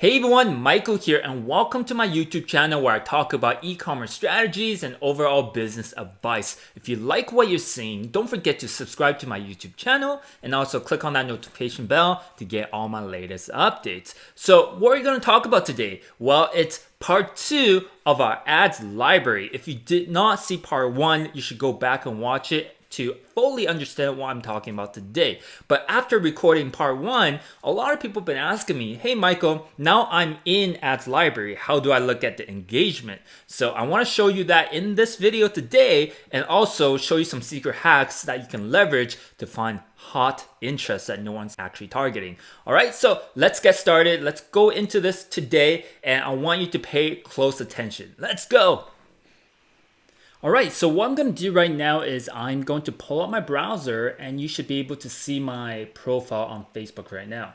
Hey everyone, Michael here and welcome to my YouTube channel where I talk about e-commerce strategies and overall business advice. If you like what you're seeing, don't forget to subscribe to my YouTube channel and also click on that notification bell to get all my latest updates. So what are we going to talk about today? Well, it's part 2 of our ads library. If you did not see part 1, you should go back and watch it to fully understand what I'm talking about today. But after recording part 1, a lot of people have been asking me, hey Michael, now I'm in ads library. How do I look at the engagement? So I want to show you that in this video today and also show you some secret hacks that you can leverage to find hot interest that no one's actually targeting. All right, so let's get started. Let's go into this today and I want you to pay close attention. Let's go. Alright, so what I'm going to do right now is I'm going to pull up my browser and you should be able to see my profile on Facebook right now.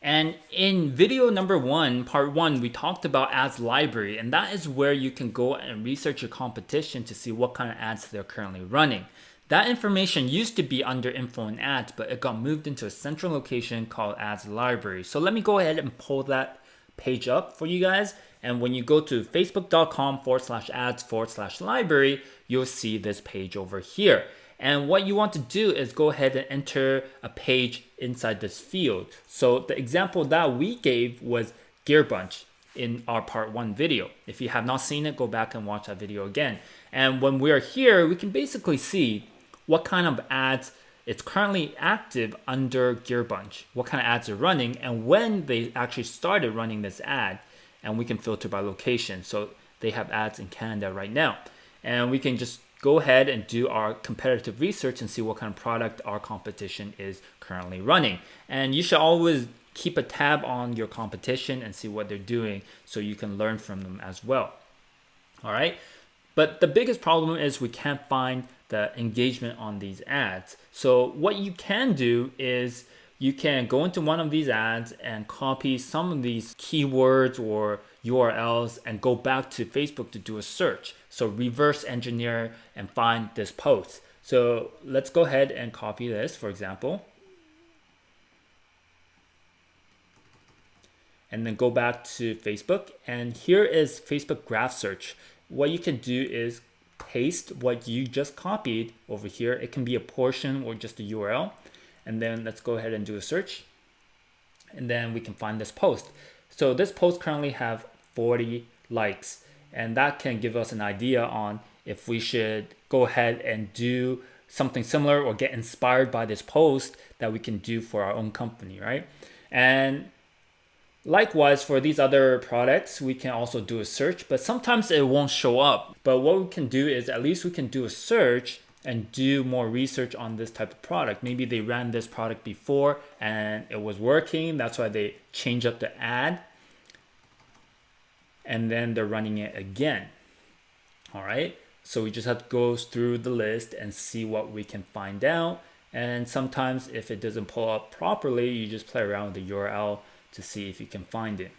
And in video number 1, part 1, we talked about ads library, and that is where you can go and research your competition to see what kind of ads they're currently running. That information used to be under info and ads, but it got moved into a central location called ads library. So let me go ahead and pull that page up for you guys. And when you go to facebook.com/ads/library, you'll see this page over here. And what you want to do is go ahead and enter a page inside this field. So the example that we gave was Gear Bunch in our part 1 video. If you have not seen it, go back and watch that video again. And when we're here, we can basically see what kind of ads it's currently active under Gear Bunch, what kind of ads are running, and when they actually started running this ad. And we can filter by location. So they have ads in Canada right now. And we can just go ahead and do our competitive research and see what kind of product our competition is currently running. And you should always keep a tab on your competition and see what they're doing so you can learn from them as well. All right. But the biggest problem is we can't find the engagement on these ads. So what you can do is you can go into one of these ads and copy some of these keywords or URLs and go back to Facebook to do a search. So reverse engineer and find this post. So let's go ahead and copy this, for example. And then go back to Facebook. And here is Facebook graph search. What you can do is paste what you just copied over here. It can be a portion or just a URL. And then let's go ahead and do a search. And then we can find this post. So this post currently have 40 likes. And that can give us an idea on if we should go ahead and do something similar or get inspired by this post that we can do for our own company, right? And likewise, for these other products, we can also do a search, but sometimes it won't show up. But what we can do is at least we can do a search and do more research on this type of product. Maybe they ran this product before and it was working. That's why they change up the ad. And then they're running it again. All right. So we just have to go through the list and see what we can find out. And sometimes if it doesn't pull up properly, you just play around with the URL to see if you can find it.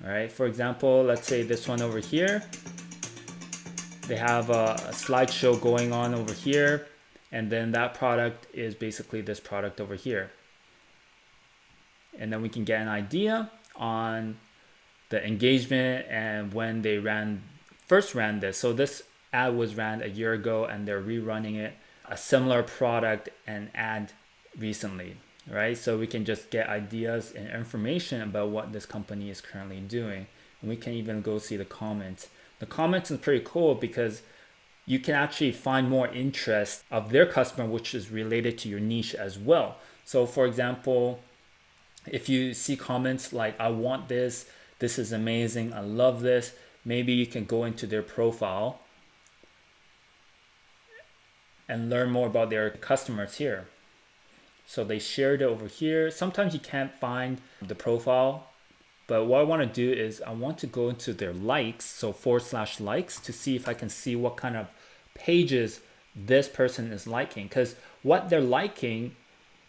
All right. For example, let's say this one over here. They have a slideshow going on over here, and then that product is basically this product over here. And then we can get an idea on the engagement and when they first ran this. So this ad was ran a year ago and they're rerunning it, a similar product and ad recently, right? So we can just get ideas and information about what this company is currently doing. And we can even go see the comments. The comments is pretty cool because you can actually find more interest of their customer, which is related to your niche as well. So for example, if you see comments like, I want this, this is amazing, I love this, maybe you can go into their profile and learn more about their customers here. So they shared it over here. Sometimes you can't find the profile. But what I want to do is I want to go into their likes, so /likes, to see if I can see what kind of pages this person is liking. Because what they're liking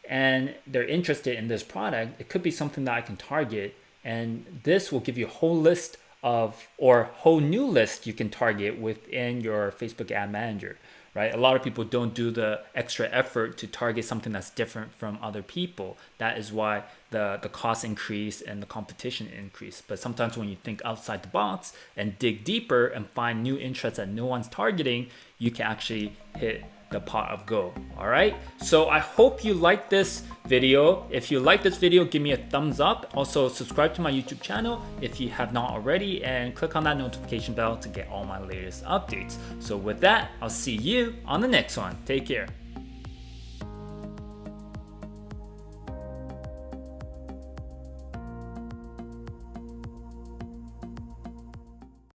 and they're interested in this product, it could be something that I can target. And this will give you a whole list of, or whole new list you can target within your Facebook ad manager, right? A lot of people don't do the extra effort to target something that's different from other people. That is why the cost increase and the competition increase. But sometimes when you think outside the box and dig deeper and find new interests that no one's targeting, you can actually hit the pot of gold. All right, so I hope you like this video. If you like this video, give me a thumbs up. Also subscribe to my YouTube channel if you have not already, and click on that notification bell to get all my latest updates. So with that, I'll see you on the next one. Take care.